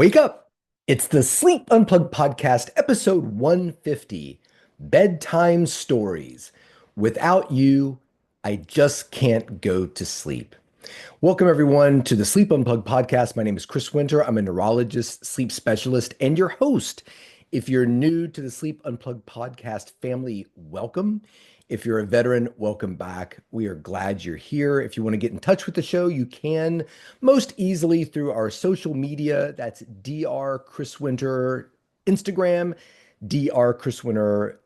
Wake up! It's the Sleep Unplugged podcast, episode 150, Bedtime Stories. Without you, I just can't go to sleep. Welcome, everyone, to the Sleep Unplugged podcast. My name is Chris Winter. I'm a neurologist, sleep specialist, and your host. If you're new to the Sleep Unplugged podcast family, welcome. If you're a veteran, welcome back. We are glad you're here. If you want to get in touch with the show, you can most easily through our social media. That's Dr. Chris Winter Instagram, Dr. Chris Winter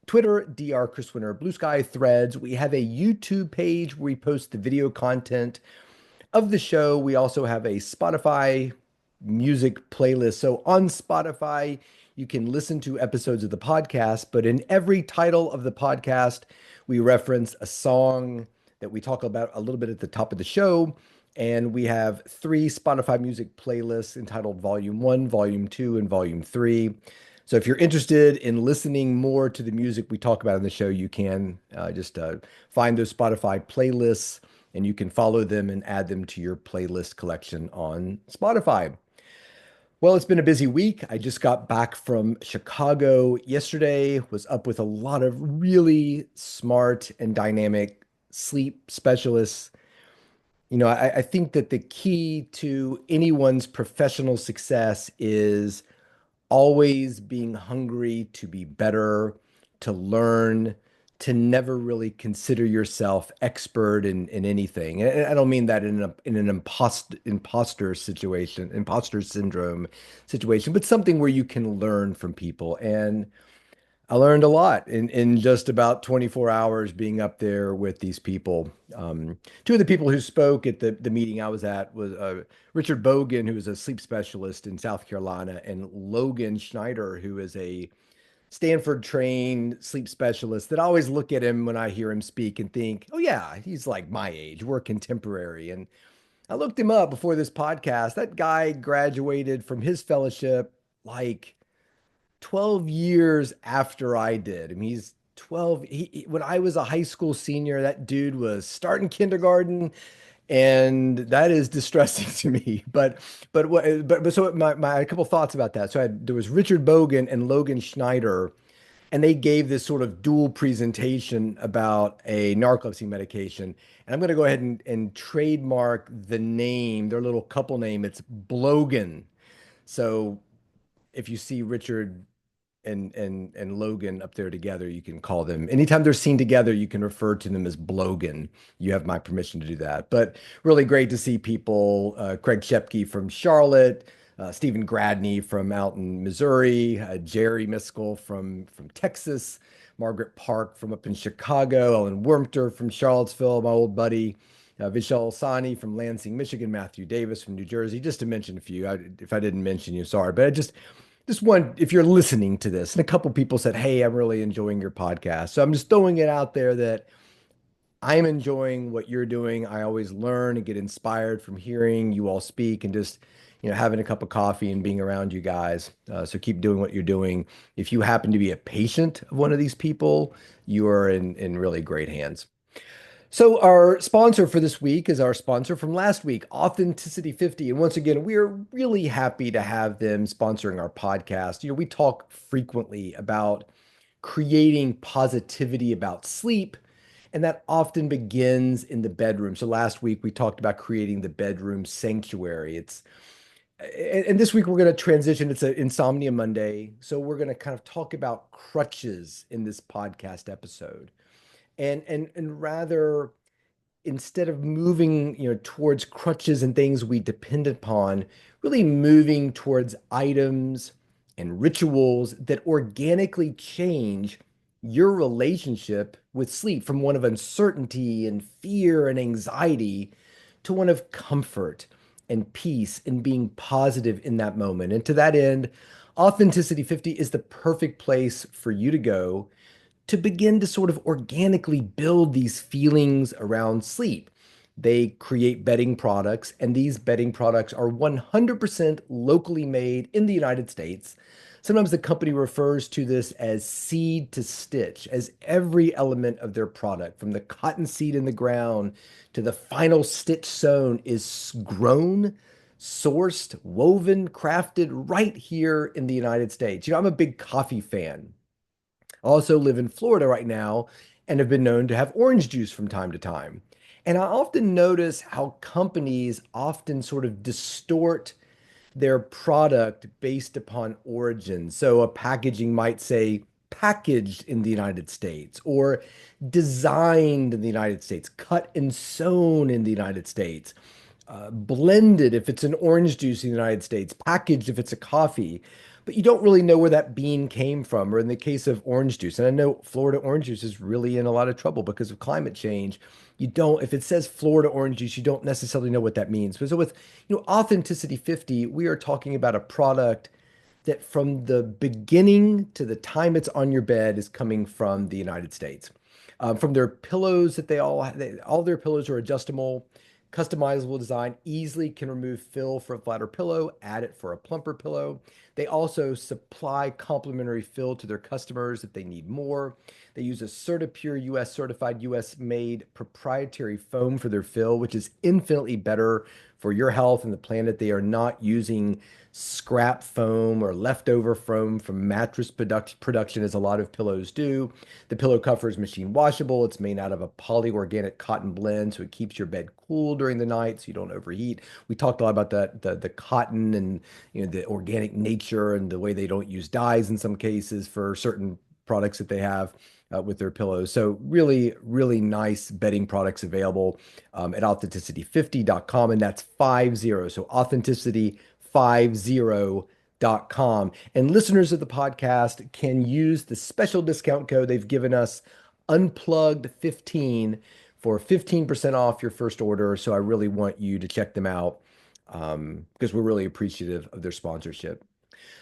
Twitter, Dr. Chris Winter Bluesky Threads. We have a YouTube page where we post the video content of the show. We also have a Spotify music playlist. So on Spotify, you can listen to episodes of the podcast, but in every title of the podcast, we reference a song that we talk about a little bit at the top of the show. And we have three Spotify music playlists entitled Volume 1, Volume 2, and Volume 3. So if you're interested in listening more to the music we talk about on the show, you can just find those Spotify playlists and you can follow them and add them to your playlist collection on Spotify. Well, it's been a busy week. I just got back from Chicago yesterday, was up with a lot of really smart and dynamic sleep specialists. I think that the key to anyone's professional success is always being hungry to be better, to learn, to never really consider yourself expert in anything. And I don't mean that in an imposter situation, imposter syndrome situation, but something where you can learn from people. And I learned a lot in just about 24 hours being up there with these people. Two of the people who spoke at the meeting I was at was Richard Bogan, who is a sleep specialist in South Carolina, and Logan Schneider, who is a Stanford trained sleep specialist that I always look at him when I hear him speak and think, oh, yeah, he's like my age. We're contemporary. And I looked him up before this podcast. That guy graduated from his fellowship like 12 years after I did. I mean, he's 12. When I was a high school senior, that dude was starting kindergarten, and that is distressing to me. But so my a couple thoughts about that. So there was Richard Bogan and Logan Schneider, and they gave this sort of dual presentation about a narcolepsy medication. And I'm going to go ahead and trademark the name, their little couple name. It's Blogan. So if you see Richard and Logan up there together, you can call them. Anytime they're seen together, you can refer to them as Blogan. You have my permission to do that. But really great to see people. Craig Shepke from Charlotte, Stephen Gradney from out in Missouri, Jerry Miskell from Texas, Margaret Park from up in Chicago, Ellen Wormter from Charlottesville, my old buddy. Vishal Sani from Lansing, Michigan, Matthew Davis from New Jersey, just to mention a few. If I didn't mention you, sorry. But I just one, if you're listening to this, and a couple people said, "Hey, I'm really enjoying your podcast." So I'm just throwing it out there that I'm enjoying what you're doing. I always learn and get inspired from hearing you all speak and just, having a cup of coffee and being around you guys. So keep doing what you're doing. If you happen to be a patient of one of these people, you are in really great hands. So our sponsor for this week is our sponsor from last week, Authenticity 50. And once again, we are really happy to have them sponsoring our podcast. We talk frequently about creating positivity about sleep, and that often begins in the bedroom. So last week we talked about creating the bedroom sanctuary. And this week we're going to transition. It's an Insomnia Monday. So we're going to kind of talk about crutches in this podcast episode. And rather, instead of moving towards crutches and things we depend upon, really moving towards items and rituals that organically change your relationship with sleep from one of uncertainty and fear and anxiety to one of comfort and peace and being positive in that moment. And to that end, Authenticity 50 is the perfect place for you to go to begin to sort of organically build these feelings around sleep. They create bedding products, and these bedding products are 100% locally made in the United States. Sometimes the company refers to this as seed to stitch, as every element of their product, from the cotton seed in the ground to the final stitch sewn, is grown sourced, woven, crafted right here in the United States. I'm a big coffee fan. I also live in Florida right now and have been known to have orange juice from time to time. And I often notice how companies often sort of distort their product based upon origin. So a packaging might say packaged in the United States or designed in the United States, cut and sewn in the United States, blended if it's an orange juice in the United States, packaged if it's a coffee. But you don't really know where that bean came from, or in the case of orange juice. And I know Florida orange juice is really in a lot of trouble because of climate change. You don't, if it says Florida orange juice, you don't necessarily know what that means. So with, Authenticity 50, we are talking about a product that from the beginning to the time it's on your bed is coming from the United States. From their pillows that all their pillows are adjustable, customizable design, easily can remove fill for a flatter pillow, add it for a plumper pillow. They also supply complimentary fill to their customers if they need more. They use a CertiPure US certified US made proprietary foam for their fill, which is infinitely better for your health and the planet. They are not using scrap foam or leftover foam from mattress production, as a lot of pillows do. The pillow cover is machine washable. It's made out of a polyorganic cotton blend, so it keeps your bed cool during the night so you don't overheat. We talked a lot about the cotton and the organic nature and the way they don't use dyes in some cases for certain products that they have with their pillows. So really, really nice bedding products available at authenticity50.com, and that's 50. So authenticity50.com. And listeners of the podcast can use the special discount code they've given us, Unplugged15, for 15% off your first order. So I really want you to check them out because we're really appreciative of their sponsorship.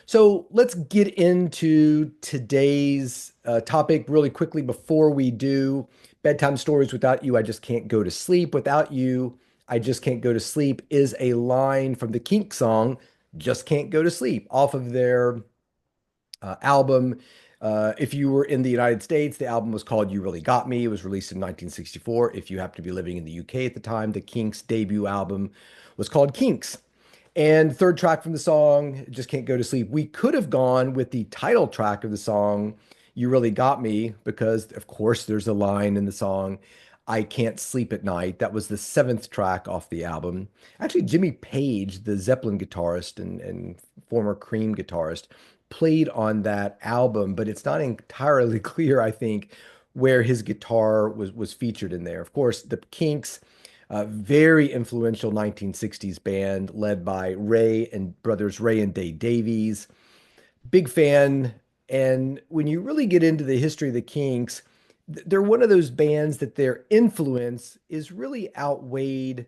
So let's get into today's topic really quickly before we do. Bedtime stories. Without you, I just can't go to sleep. Without you, I just can't go to sleep is a line from the Kinks song, Just Can't Go to Sleep, off of their album. If you were in the United States, the album was called You Really Got Me. It was released in 1964. If you happen to be living in the UK at the time, the Kinks' debut album was called Kinks. And third track from the song, Just Can't Go to Sleep. We could have gone with the title track of the song, You Really Got Me, because of course there's a line in the song, I Can't Sleep at Night. That was the seventh track off the album. Actually, Jimmy Page, the Zeppelin guitarist and former Cream guitarist, played on that album, but it's not entirely clear, I think, where his guitar was featured in there. Of course, the Kinks, very influential 1960s band led by Ray and brothers Ray and Day Davies. Big fan. And when you really get into the history of the Kinks, they're one of those bands that their influence is really outweighed,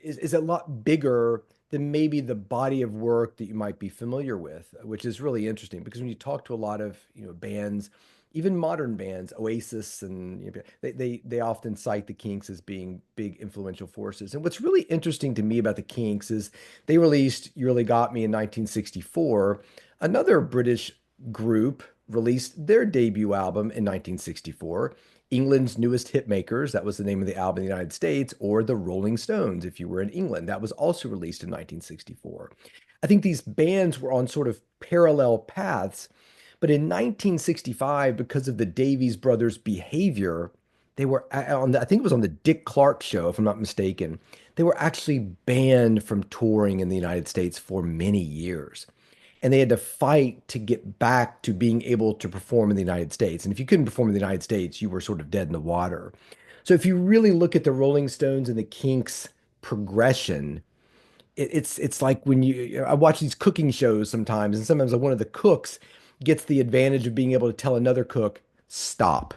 is a lot bigger than maybe the body of work that you might be familiar with, which is really interesting because when you talk to a lot of bands, even modern bands, Oasis, and they often cite the Kinks as being big influential forces. And what's really interesting to me about the Kinks is they released "You Really Got Me" in 1964. Another British group released their debut album in 1964. England's Newest Hitmakers, that was the name of the album in the United States, or the Rolling Stones, if you were in England. That was also released in 1964. I think these bands were on sort of parallel paths, but in 1965, because of the Davies brothers' behavior, they were on I think it was on the Dick Clark show, if I'm not mistaken. They were actually banned from touring in the United States for many years. And they had to fight to get back to being able to perform in the United States. And if you couldn't perform in the United States, you were sort of dead in the water. So if you really look at the Rolling Stones and the Kinks progression, it's like when I watch these cooking shows sometimes, and sometimes one of the cooks gets the advantage of being able to tell another cook, stop.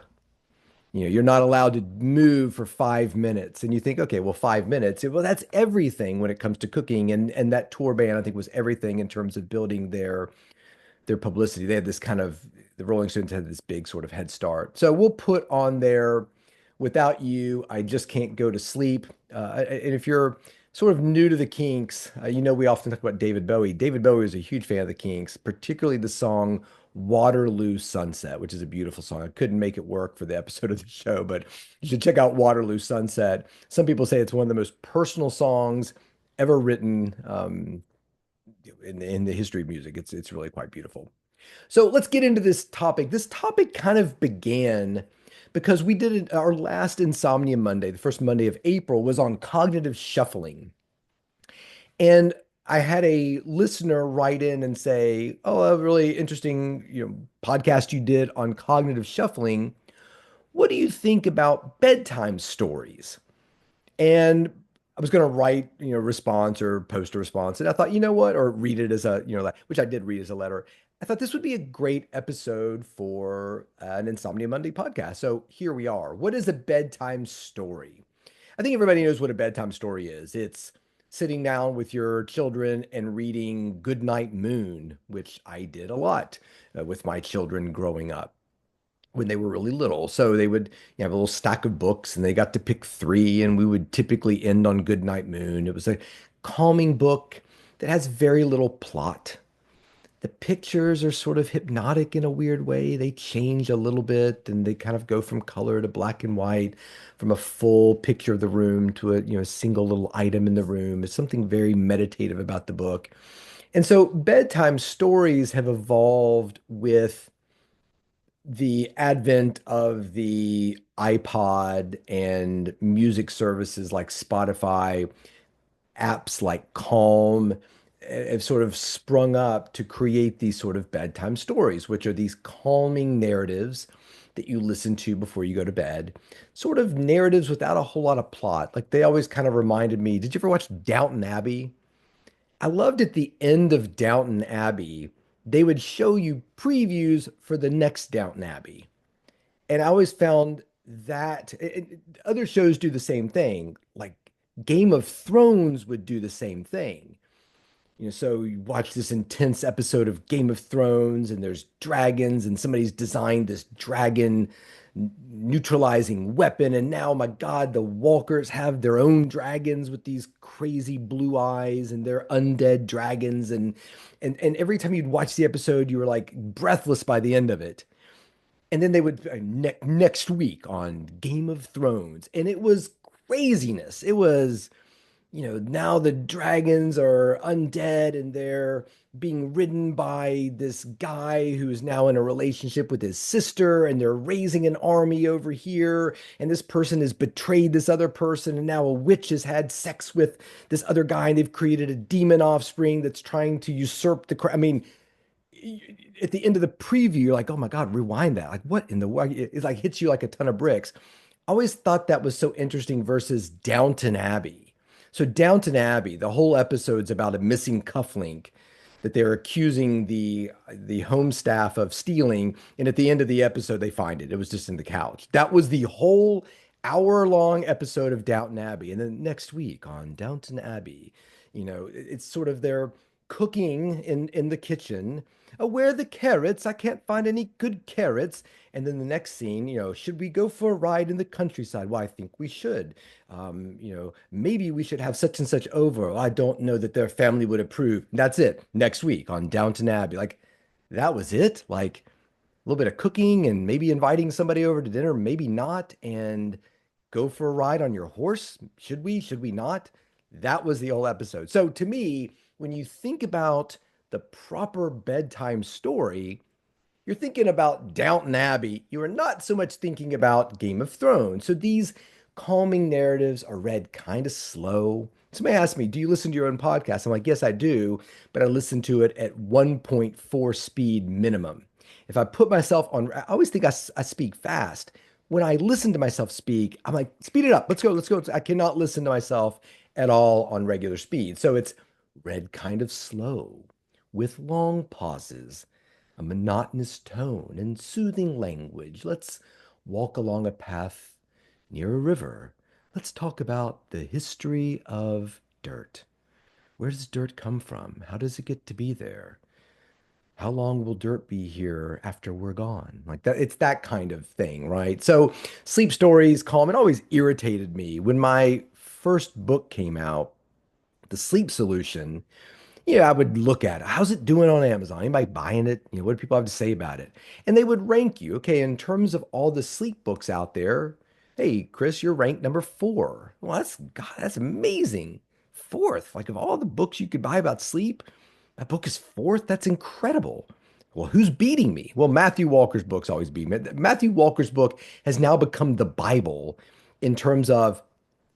You're not allowed to move for 5 minutes. And you think, okay, well, 5 minutes. Well, that's everything when it comes to cooking. And that tour band, I think, was everything in terms of building their publicity. They had this kind of the Rolling Stones had this big sort of head start. So we'll put on there, without you, I just can't go to sleep. And if you're sort of new to the Kinks, we often talk about David Bowie. David Bowie was a huge fan of the Kinks, particularly the song Waterloo Sunset, which is a beautiful song. I couldn't make it work for the episode of the show, but you should check out Waterloo Sunset. Some people say it's one of the most personal songs ever written in the history of music. It's really quite beautiful. So let's get into this topic. This topic kind of began because we did our last Insomnia Monday, the first Monday of April, was on cognitive shuffling. And I had a listener write in and say, "Oh, a really interesting, podcast you did on cognitive shuffling. What do you think about bedtime stories?" And I was going to write, response or post a response. And I thought, you know what, or read it as a, which I did read as a letter. I thought this would be a great episode for an Insomnia Monday podcast. So here we are. What is a bedtime story? I think everybody knows what a bedtime story is. It's sitting down with your children and reading Goodnight Moon, which I did a lot with my children growing up when they were really little. So they would have a little stack of books and they got to pick three, and we would typically end on Goodnight Moon. It was a calming book that has very little plot. The pictures are sort of hypnotic in a weird way. They change a little bit and they kind of go from color to black and white, from a full picture of the room to a, single little item in the room. It's something very meditative about the book. And so bedtime stories have evolved with the advent of the iPod and music services like Spotify, apps like Calm have sort of sprung up to create these sort of bedtime stories, which are these calming narratives that you listen to before you go to bed, sort of narratives without a whole lot of plot. Like they always kind of reminded me, did you ever watch Downton Abbey? I loved at the end of Downton Abbey, they would show you previews for the next Downton Abbey. And I always found that other shows do the same thing. Like Game of Thrones would do the same thing. So you watch this intense episode of Game of Thrones, and there's dragons, and somebody's designed this dragon neutralizing weapon. And now, my God, the walkers have their own dragons with these crazy blue eyes, and they're undead dragons. And every time you'd watch the episode, you were like breathless by the end of it. And then they would next week on Game of Thrones, and it was craziness. It was, now the dragons are undead and they're being ridden by this guy who's now in a relationship with his sister, and they're raising an army over here. And this person has betrayed this other person, and now a witch has had sex with this other guy, and they've created a demon offspring that's trying to usurp the crown. I mean, at the end of the preview, you're like, oh my God, rewind that. Like, what in the world? It like hits you like a ton of bricks. I always thought that was so interesting versus Downton Abbey. So Downton Abbey, the whole episode's about a missing cufflink that they're accusing the home staff of stealing, and at the end of the episode they find it. It was just in the couch. That was the whole hour-long episode of Downton Abbey. And then next week on Downton Abbey, it's sort of they're cooking in the kitchen. Oh, where are the carrots? I can't find any good carrots. And then the next scene, should we go for a ride in the countryside? Well, I think we should. Maybe we should have such and such over. Well, I don't know that their family would approve. That's it. Next week on Downton Abbey. Like, that was it. Like, a little bit of cooking and maybe inviting somebody over to dinner, maybe not, and go for a ride on your horse. Should we? Should we not? That was the whole episode. So to me, when you think about the proper bedtime story, you're thinking about Downton Abbey. You are not so much thinking about Game of Thrones. So these calming narratives are read kind of slow. Somebody asked me, do you listen to your own podcast? I'm like, yes, I do, but I listen to it at 1.4 speed minimum. If I put myself on, I always think I speak fast. When I listen to myself speak, I'm like, speed it up. Let's go. Let's go. I cannot listen to myself at all on regular speed. So it's read kind of slow with long pauses, a monotonous tone, and soothing language. Let's walk along a path near a river. Let's talk about the history of dirt. Where does dirt come from? How does it get to be there? How long will dirt be here after we're gone? Like that, it's that kind of thing, right? So, sleep stories, calm, it always irritated me. When my first book came out, The Sleep Solution, yeah, I would look at it. How's it doing on Amazon? Anybody buying it? What do people have to say about it? And they would rank you. Okay, in terms of all the sleep books out there, hey, Chris, you're ranked number 4. Well, that's God, that's amazing. fourth. Like of all the books you could buy about sleep, that book is fourth. That's incredible. Well, who's beating me? Well, Matthew Walker's books always beat me. Matthew Walker's book has now become the Bible in terms of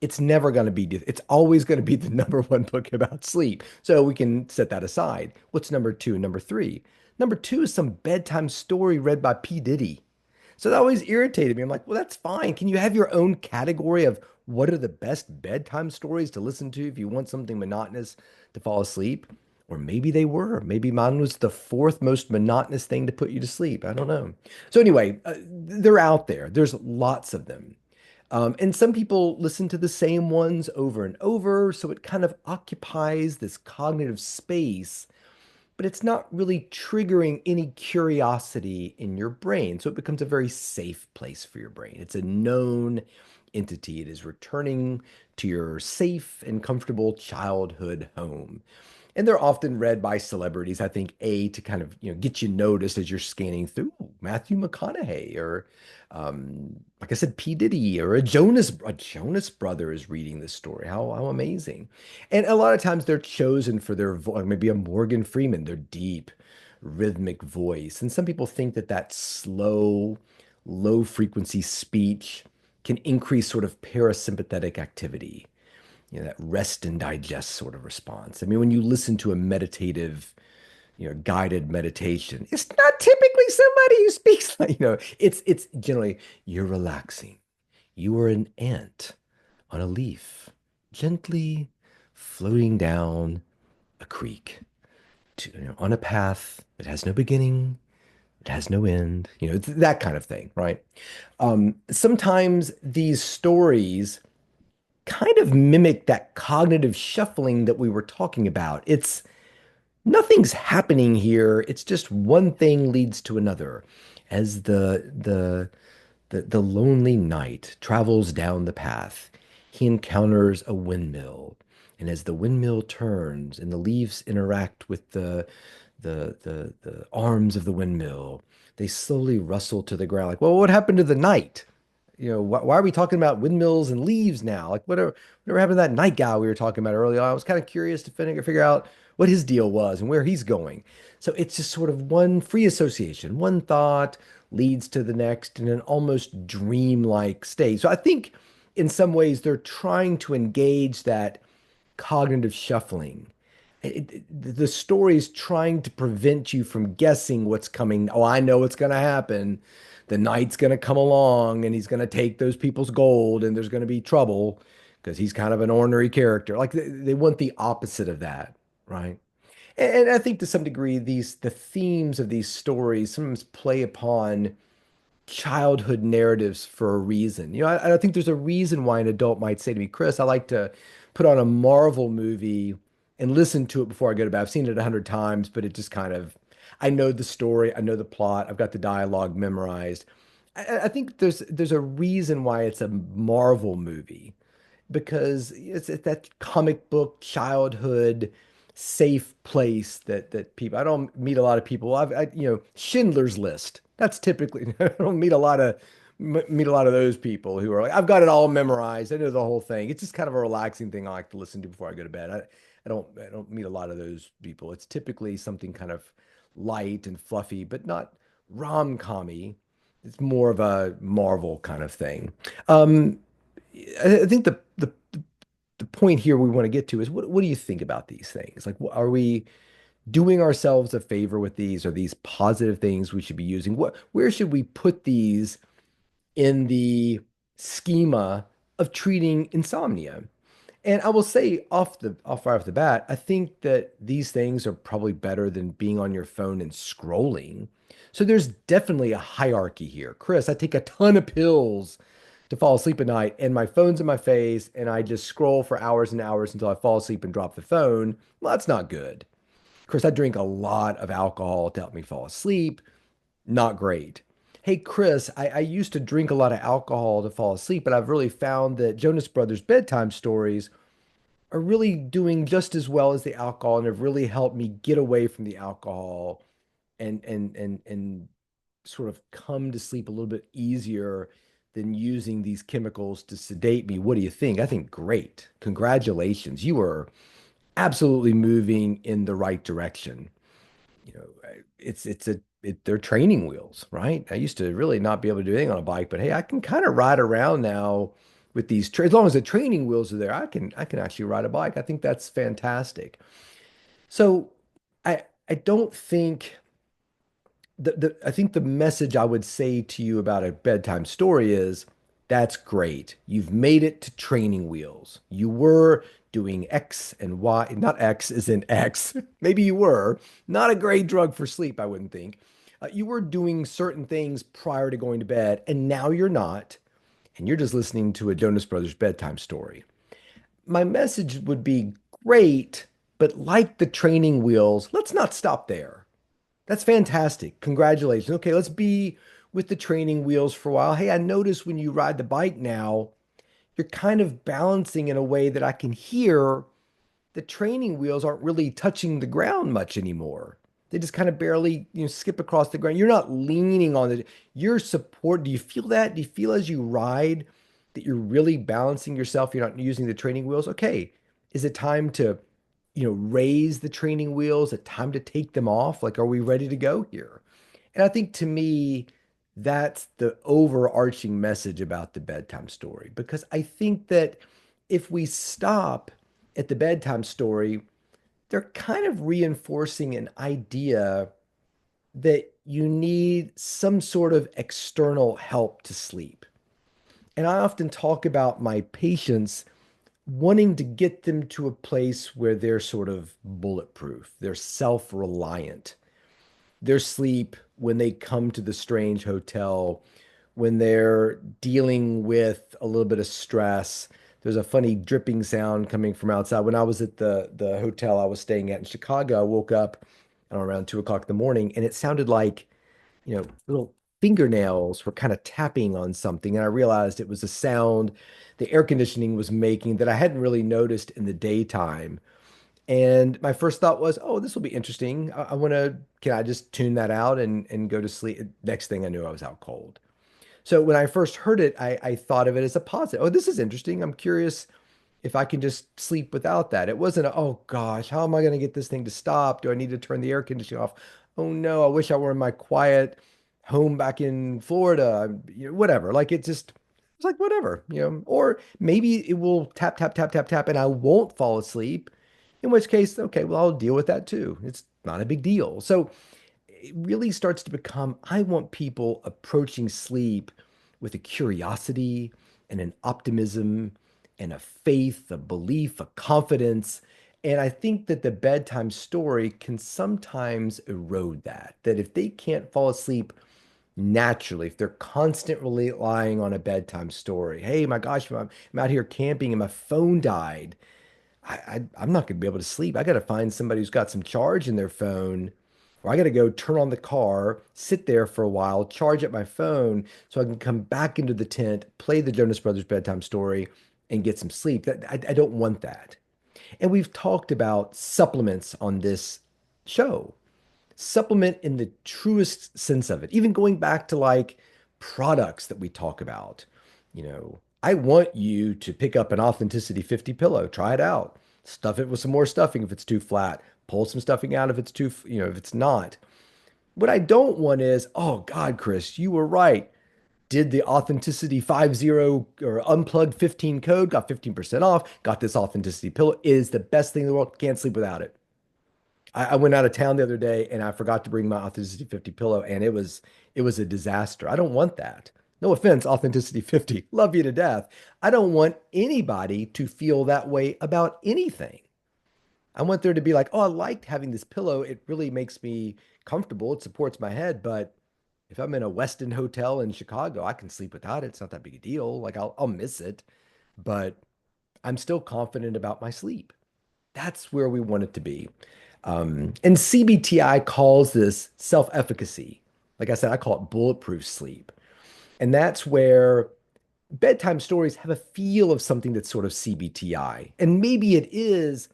it's never going to be, it's always going to be the number one book about sleep. So we can set that aside. What's number two and number three? Number two is some bedtime story read by P. Diddy. So that always irritated me. I'm like, well, that's fine. Can you have your own category of what are the best bedtime stories to listen to if you want something monotonous to fall asleep? Or maybe they were. Maybe mine was the fourth most monotonous thing to put you to sleep. I don't know. So anyway, they're out there. There's lots of them. And some people listen to the same ones over and over. So it kind of occupies this cognitive space, but it's not really triggering any curiosity in your brain. So it becomes a very safe place for your brain. It's a known entity. It is returning to your safe and comfortable childhood home. And they're often read by celebrities, I think, A, to kind of, get you noticed as you're scanning through Matthew McConaughey or like I said, P. Diddy or a Jonas brother is reading this story. How amazing. And a lot of times they're chosen for their voice, maybe a Morgan Freeman, their deep rhythmic voice. And some people think that that slow, low frequency speech can increase sort of parasympathetic activity, that rest and digest sort of response. I mean, when you listen to a meditative, guided meditation, it's not typically somebody who speaks like, it's generally you're relaxing. You are an ant on a leaf, gently floating down a creek to, on a path that has no beginning, it has no end, it's that kind of thing, right? Sometimes these stories kind of mimic that cognitive shuffling that we were talking about. It's nothing's happening here. It's just one thing leads to another. As the lonely knight travels down the path, he encounters a windmill. And as the windmill turns and the leaves interact with the arms of the windmill, they slowly rustle to the ground. Like, well, what happened to the knight? Why are we talking about windmills and leaves now? Like, whatever happened to that night guy we were talking about earlier? I was kind of curious to figure out what his deal was and where he's going. So it's just sort of one free association, one thought leads to the next in an almost dreamlike state. So I think in some ways they're trying to engage that cognitive shuffling. The story is trying to prevent you from guessing what's coming. Oh, I know what's going to happen. The knight's going to come along and he's going to take those people's gold and there's going to be trouble because he's kind of an ornery character. Like they want the opposite of that, right? And I think to some degree, the themes of these stories sometimes play upon childhood narratives for a reason. I think there's a reason why an adult might say to me, Chris, I like to put on a Marvel movie and listen to it before I go to bed. I've seen it 100 times, but it just kind of, I know the story, I know the plot, I've got the dialogue memorized. I think there's a reason why it's a Marvel movie because it's at that comic book childhood safe place that people I don't meet a lot of people. Schindler's List. That's typically I don't meet a lot of those people who are like, I've got it all memorized. I know the whole thing. It's just kind of a relaxing thing I like to listen to before I go to bed. I don't meet a lot of those people. It's typically something kind of light and fluffy, but not rom-commy. It's more of a Marvel kind of thing. Um, I think the point here we want to get to is what do you think about these things? Like, are we doing ourselves a favor with these? Are these positive things we should be using? Where should we put these in the schema of treating insomnia? And I will say right off the bat, I think that these things are probably better than being on your phone and scrolling. So there's definitely a hierarchy here. Chris, I take a ton of pills to fall asleep at night, and my phone's in my face, and I just scroll for hours and hours until I fall asleep and drop the phone. Well, that's not good. Chris, I drink a lot of alcohol to help me fall asleep. Not great. Hey, Chris, I used to drink a lot of alcohol to fall asleep, but I've really found that Jonas Brothers bedtime stories are really doing just as well as the alcohol and have really helped me get away from the alcohol and sort of come to sleep a little bit easier than using these chemicals to sedate me. What do you think? I think great. Congratulations. You are absolutely moving in the right direction. They're training wheels, right? I used to really not be able to do anything on a bike, but hey, I can kind of ride around now with as long as the training wheels are there, I can actually ride a bike. I think that's fantastic. So I don't think I think the message I would say to you about a bedtime story is that's great. You've made it to training wheels. You were doing X and Y, not X is in X. Maybe you were. Not a great drug for sleep, I wouldn't think. You were doing certain things prior to going to bed, and now you're not. And you're just listening to a Jonas Brothers bedtime story. My message would be great, but like the training wheels, let's not stop there. That's fantastic. Congratulations. Okay, let's be with the training wheels for a while. Hey, I notice when you ride the bike now, you're kind of balancing in a way that I can hear the training wheels aren't really touching the ground much anymore. They just kind of barely, skip across the ground. You're not leaning on it. You're support. Do you feel that? Do you feel as you ride that you're really balancing yourself? You're not using the training wheels. Okay. Is it time to, raise the training wheels? A time to take them off? Like, are we ready to go here? And I think to me, that's the overarching message about the bedtime story, because I think that if we stop at the bedtime story, they're kind of reinforcing an idea that you need some sort of external help to sleep. And I often talk about my patients wanting to get them to a place where they're sort of bulletproof, they're self reliant, their sleep when they come to the strange hotel, when they're dealing with a little bit of stress. There's a funny dripping sound coming from outside. When I was at the hotel I was staying at in Chicago, I woke up around 2 o'clock in the morning, and it sounded like, little fingernails were kind of tapping on something. And I realized it was a sound the air conditioning was making that I hadn't really noticed in the daytime. And my first thought was, oh, this will be interesting. Can I just tune that out and go to sleep? Next thing I knew, I was out cold. So when I first heard it, I thought of it as a positive. Oh, this is interesting. I'm curious if I can just sleep without that. It wasn't, oh gosh, how am I going to get this thing to stop? Do I need to turn the air conditioning off? Oh no, I wish I were in my quiet home back in Florida. Whatever. Like it's like whatever, or maybe it will tap, tap, tap, tap, tap, and I won't fall asleep. In which case, okay, well, I'll deal with that too. It's not a big deal. So it really starts to become, I want people approaching sleep with a curiosity and an optimism and a faith, a belief, a confidence. And I think that the bedtime story can sometimes erode that. That if they can't fall asleep naturally, if they're constantly relying on a bedtime story, hey, my gosh, I'm out here camping and my phone died. I'm not going to be able to sleep. I got to find somebody who's got some charge in their phone, or I got to go turn on the car, sit there for a while, charge up my phone so I can come back into the tent, play the Jonas Brothers bedtime story, and get some sleep. I don't want that. And we've talked about supplements on this show. Supplement in the truest sense of it, even going back to like products that we talk about. I want you to pick up an Authenticity 50 pillow, try it out, stuff it with some more stuffing if it's too flat, pull some stuffing out if it's too, if it's not. What I don't want is, oh God, Chris, you were right. Did the Authenticity 50 or Unplugged 15 code, got 15% off, got this Authenticity pillow, it is the best thing in the world, can't sleep without it. I went out of town the other day and I forgot to bring my Authenticity 50 pillow, and it was a disaster. I don't want that. No offense, Authenticity 50. Love you to death. I don't want anybody to feel that way about anything. I want there to be like, oh, I liked having this pillow. It really makes me comfortable. It supports my head. But if I'm in a Westin hotel in Chicago, I can sleep without it. It's not that big a deal. Like I'll miss it, but I'm still confident about my sleep. That's where we want it to be. And CBTI calls this self-efficacy. Like I said, I call it bulletproof sleep. And that's where bedtime stories have a feel of something that's sort of CBTI. And maybe it is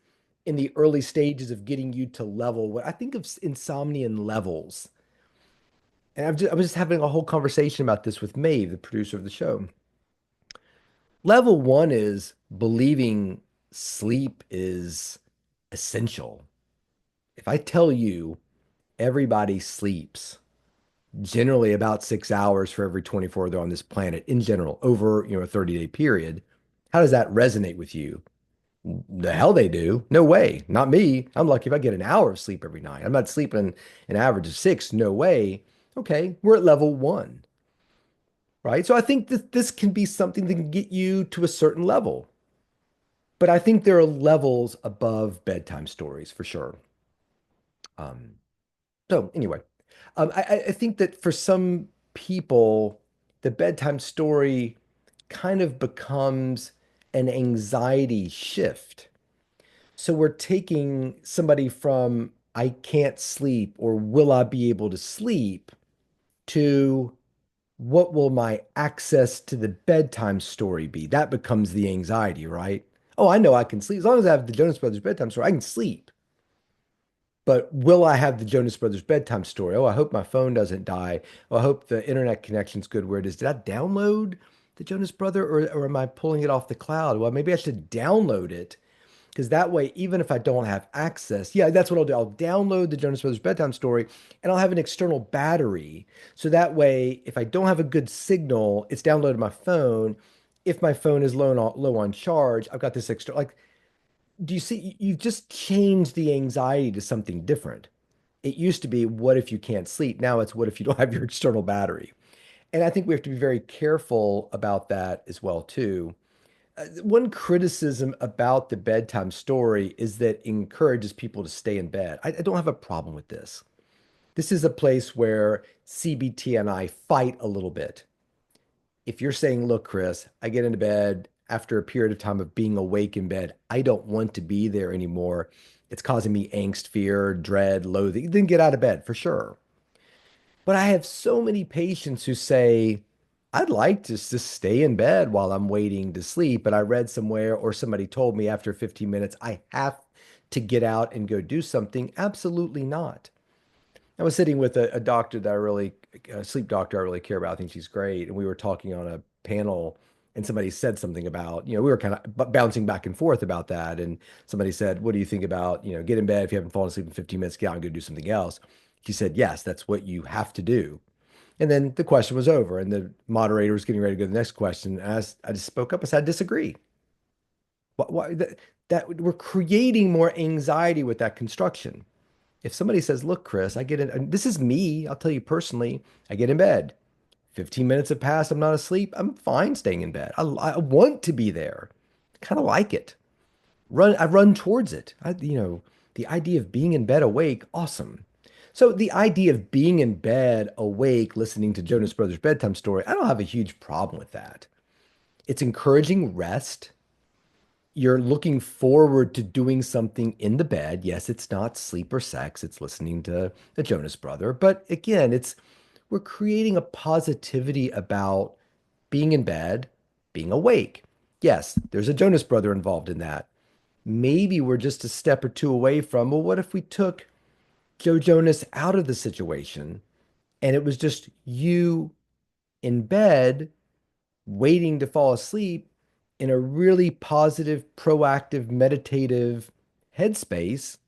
in the early stages of getting you to level what I think of insomnia in levels. And I was just having a whole conversation about this with Maeve, the producer of the show. Level one is believing sleep is essential. If I tell you everybody sleeps generally about 6 hours for every 24 they're on this planet in general over, a 30-day period, how does that resonate with you? The hell they do. No way. Not me. I'm lucky if I get an hour of sleep every night. I'm not sleeping an average of 6. No way. Okay, we're at level one, right? So I think that this can be something that can get you to a certain level. But I think there are levels above bedtime stories for sure. Um, so anyway, I think that for some people, the bedtime story kind of becomes an anxiety shift. So we're taking somebody from I can't sleep or will I be able to sleep to what will my access to the bedtime story be? That becomes the anxiety, right? Oh, I know I can sleep. As long as I have the Jonas Brothers bedtime story, I can sleep. But will I have the Jonas Brothers bedtime story? Oh, I hope my phone doesn't die. Oh, I hope the internet connection's good where it is. Did I download the Jonas Brother or am I pulling it off the cloud? Well, maybe I should download it because that way, even if I don't have access, yeah, that's what I'll do. I'll download the Jonas Brothers bedtime story and I'll have an external battery. So that way, if I don't have a good signal, it's downloaded to my phone. If my phone is low on charge, I've got this extra, like, do you see, you've just changed the anxiety to something different. It used to be, what if you can't sleep? Now it's, what if you don't have your external battery? And I think we have to be very careful about that as well, too. One criticism about the bedtime story is that it encourages people to stay in bed. I don't have a problem with this. This is a place where CBT and I fight a little bit. If you're saying, look, Chris, I get into bed after a period of time of being awake in bed, I don't want to be there anymore. It's causing me angst, fear, dread, loathing. Then get out of bed for sure. But I have so many patients who say, I'd like to just stay in bed while I'm waiting to sleep, but I read somewhere or somebody told me after 15 minutes, I have to get out and go do something. Absolutely not. I was sitting with a doctor that I really, a sleep doctor I really care about. I think she's great. And we were talking on a panel and somebody said something about, we were kind of bouncing back and forth about that. And somebody said, what do you think about, get in bed if you haven't fallen asleep in 15 minutes, get out and go do something else. She said, yes, that's what you have to do. And then the question was over and the moderator was getting ready to go to the next question. And I just spoke up. I said, I disagree. Why, that we're creating more anxiety with that construction. If somebody says, look, Chris, I get in, and this is me, I'll tell you personally, I get in bed. 15 minutes have passed, I'm not asleep. I'm fine staying in bed. I want to be there. Kind of like it. I run towards it. The idea of being in bed awake, awesome. So the idea of being in bed awake, listening to Jonas Brothers bedtime story, I don't have a huge problem with that. It's encouraging rest. You're looking forward to doing something in the bed. Yes, it's not sleep or sex. It's listening to the Jonas Brother. But again, we're creating a positivity about being in bed, being awake. Yes, there's a Jonas Brother involved in that. Maybe we're just a step or two away from, well, what if we took Joe Jonas out of the situation and it was just you in bed waiting to fall asleep in a really positive, proactive, meditative headspace?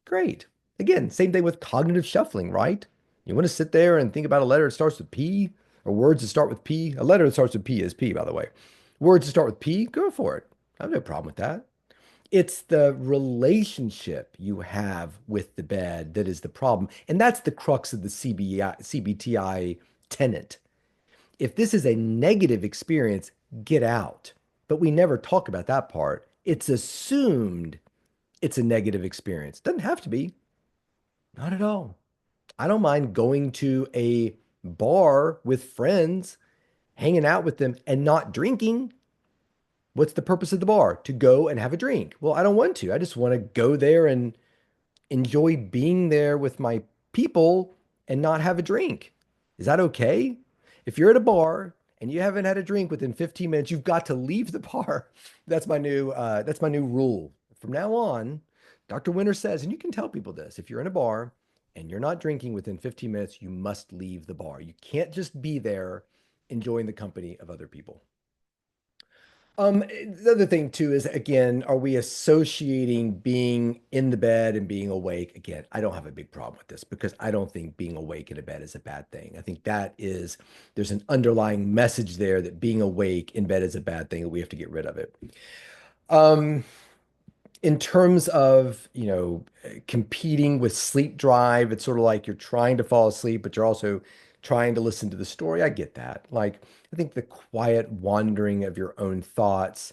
Great. Again, same thing with cognitive shuffling, right? You want to sit there and think about a letter that starts with P or words that start with P. A letter that starts with P is P, by the way. Words that start with P, go for it. I have no problem with that. It's the relationship you have with the bed that is the problem. And that's the crux of the CBTI tenet. If this is a negative experience, get out. But we never talk about that part. It's assumed it's a negative experience. Doesn't have to be. Not at all. I don't mind going to a bar with friends, hanging out with them, and not drinking. What's the purpose of the bar? To go and have a drink. Well, I don't want to. I just want to go there and enjoy being there with my people and not have a drink. Is that okay? If you're at a bar and you haven't had a drink within 15 minutes, you've got to leave the bar. That's my new rule. From now on, Dr. Winter says, and you can tell people this, if you're in a bar and you're not drinking within 15 minutes, you must leave the bar. You can't just be there enjoying the company of other people. The other thing too is again, are we associating being in the bed and being awake? Again, I don't have a big problem with this because I don't think being awake in a bed is a bad thing. I think there's an underlying message there that being awake in bed is a bad thing and we have to get rid of it. Um, in terms of, competing with sleep drive, it's sort of like you're trying to fall asleep, but you're also trying to listen to the story. I get that. Like, I think the quiet wandering of your own thoughts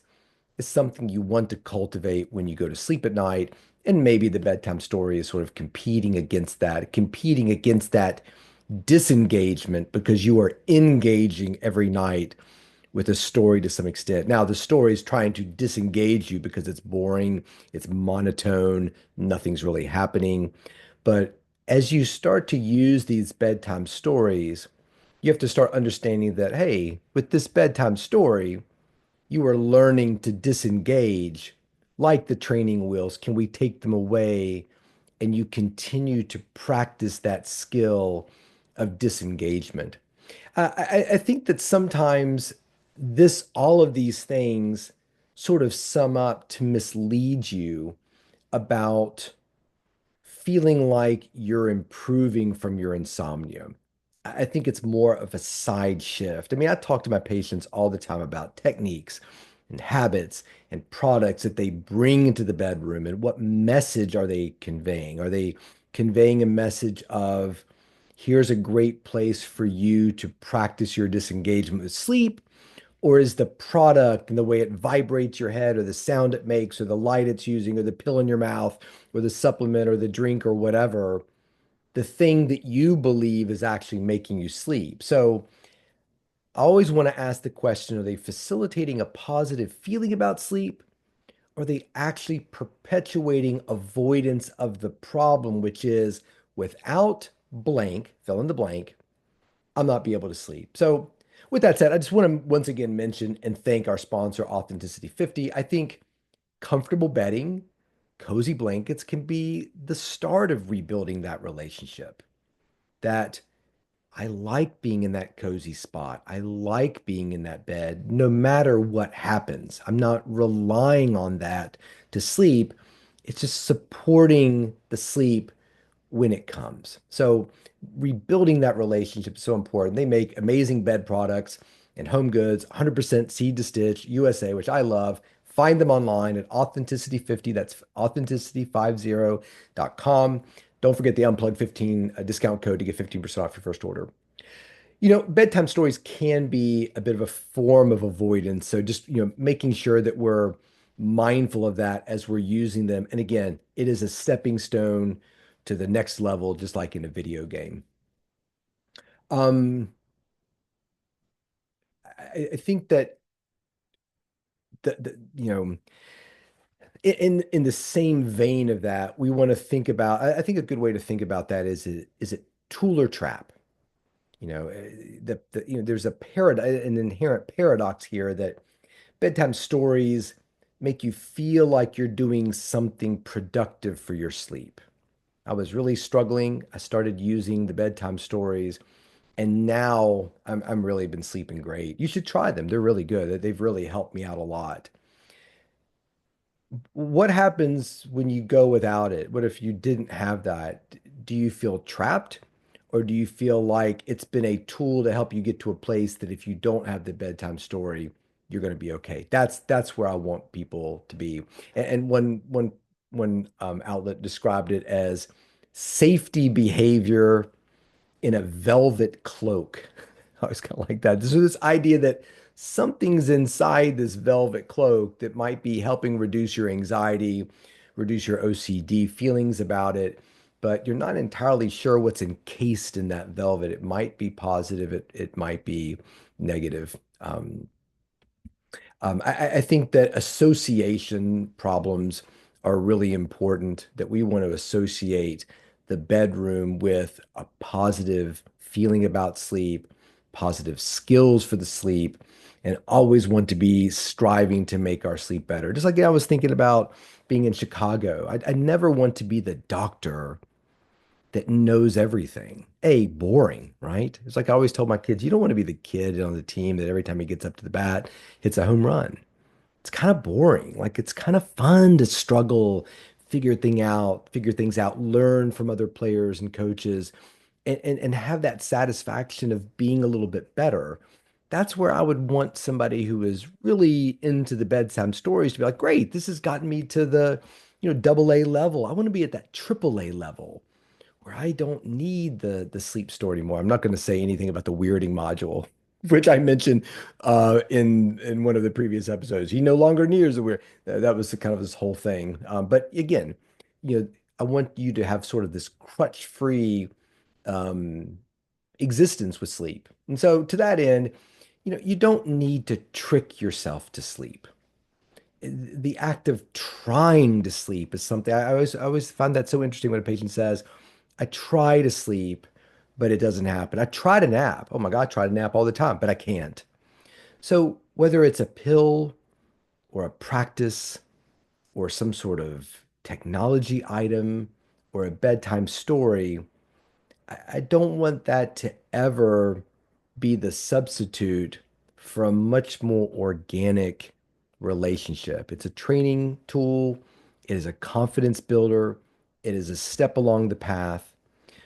is something you want to cultivate when you go to sleep at night. And maybe the bedtime story is sort of competing against that disengagement because you are engaging every night with a story to some extent. Now, the story is trying to disengage you because it's boring, it's monotone, nothing's really happening. But as you start to use these bedtime stories, you have to start understanding that, hey, with this bedtime story, you are learning to disengage like the training wheels. Can we take them away? And you continue to practice that skill of disengagement. I think that sometimes all of these things sort of sum up to mislead you about feeling like you're improving from your insomnia. I think it's more of a side shift. I mean, I talk to my patients all the time about techniques and habits and products that they bring into the bedroom and what message are they conveying? Are they conveying a message of here's a great place for you to practice your disengagement with sleep? Or is the product and the way it vibrates your head or the sound it makes or the light it's using or the pill in your mouth or the supplement or the drink or whatever, the thing that you believe is actually making you sleep? So I always want to ask the question, are they facilitating a positive feeling about sleep? Or are they actually perpetuating avoidance of the problem, which is without blank, fill in the blank, I'll not be able to sleep. So, with that said, I just want to once again mention and thank our sponsor, Authenticity 50. I think comfortable bedding, cozy blankets can be the start of rebuilding that relationship. That I like being in that cozy spot. I like being in that bed no matter what happens. I'm not relying on that to sleep. It's just supporting the sleep when it comes. So rebuilding that relationship is so important. They make amazing bed products and home goods, 100% seed to stitch USA, which I love. Find them online at Authenticity 50. That's authenticity50.com. Don't forget the Unplugged 15 discount code to get 15% off your first order. Bedtime stories can be a bit of a form of avoidance. So just, making sure that we're mindful of that as we're using them. And again, it is a stepping stone to the next level, just like in a video game. Um, I think that in the same vein of that, we want to think about, I think a good way to think about that is it tool or trap? There's an inherent paradox here that bedtime stories make you feel like you're doing something productive for your sleep. I was really struggling. I started using the bedtime stories, and now I'm really been sleeping great. You should try them. They're really good. They've really helped me out a lot. What happens when you go without it? What if you didn't have that? Do you feel trapped? Or do you feel like it's been a tool to help you get to a place that if you don't have the bedtime story, you're going to be okay? That's where I want people to be. And one outlet described it as safety behavior in a velvet cloak. I was kind of like that. So this idea that something's inside this velvet cloak that might be helping reduce your anxiety, reduce your OCD feelings about it, but you're not entirely sure what's encased in that velvet. It might be positive, it might be negative. I think that association problems are really important, that we want to associate the bedroom with a positive feeling about sleep, positive skills for the sleep, and always want to be striving to make our sleep better. Just like I was thinking about being in Chicago. I never want to be the doctor that knows everything. A, boring, right? It's like I always told my kids, you don't want to be the kid on the team that every time he gets up to the bat, hits a home run. It's kind of boring. Like it's kind of fun to struggle, figure things out, learn from other players and coaches, and have that satisfaction of being a little bit better. That's where I would want somebody who is really into the bedtime stories to be like, great, this has gotten me to the, double A level. I want to be at that triple A level where I don't need the sleep story anymore. I'm not going to say anything about the weirding module, which I mentioned in one of the previous episodes. He no longer needs the weird. That was the, kind of this whole thing. But again, you know, I want you to have sort of this crutch-free um, existence with sleep. And so to that end, you don't need to trick yourself to sleep. The act of trying to sleep is something I always find that so interesting when a patient says, I try to sleep, but it doesn't happen. I try to nap. Oh my God, I try to nap all the time, but I can't. So whether it's a pill or a practice or some sort of technology item or a bedtime story, I don't want that to ever be the substitute for a much more organic relationship. It's a training tool, it is a confidence builder, it is a step along the path.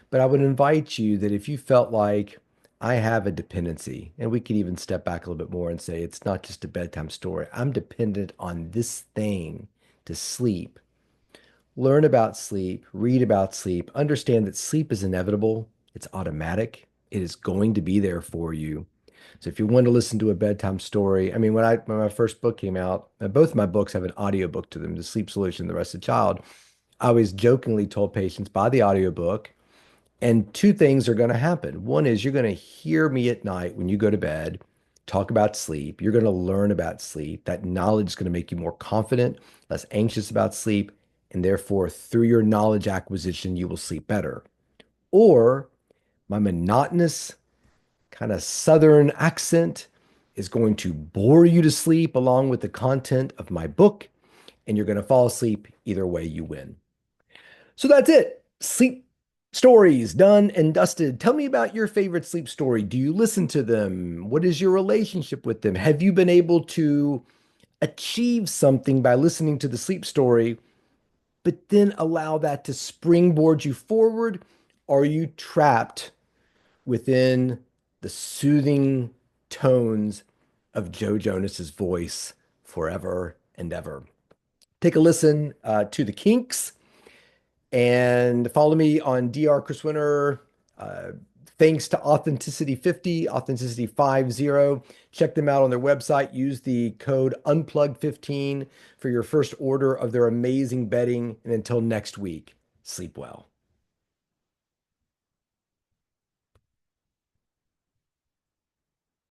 But I would invite you that if you felt like I have a dependency, and we could even step back a little bit more and say it's not just a bedtime story, I'm dependent on this thing to sleep. Learn about sleep, read about sleep, understand that sleep is inevitable, it's automatic, it is going to be there for you. So if you want to listen to a bedtime story, I mean, when my first book came out, both of my books have an audiobook to them, The Sleep Solution, The Rested Child. I always jokingly told patients, buy the audiobook, and two things are going to happen. One is you're going to hear me at night when you go to bed talk about sleep. You're going to learn about sleep. That knowledge is going to make you more confident, less anxious about sleep, and therefore, through your knowledge acquisition, you will sleep better. Or my monotonous, kind of Southern accent is going to bore you to sleep along with the content of my book, and you're going to fall asleep. Either way, you win. So that's it. Sleep stories done and dusted. Tell me about your favorite sleep story. Do you listen to them? What is your relationship with them? Have you been able to achieve something by listening to the sleep story, but then allow that to springboard you forward? Or are you trapped within the soothing tones of Joe Jonas's voice forever and ever? Take a listen to the Kinks and follow me on Dr. Chris Winter. Uh, Thanks to Authenticity 50, Authenticity 50. Check them out on their website. Use the code Unplugged15 for your first order of their amazing bedding. And until next week, sleep well.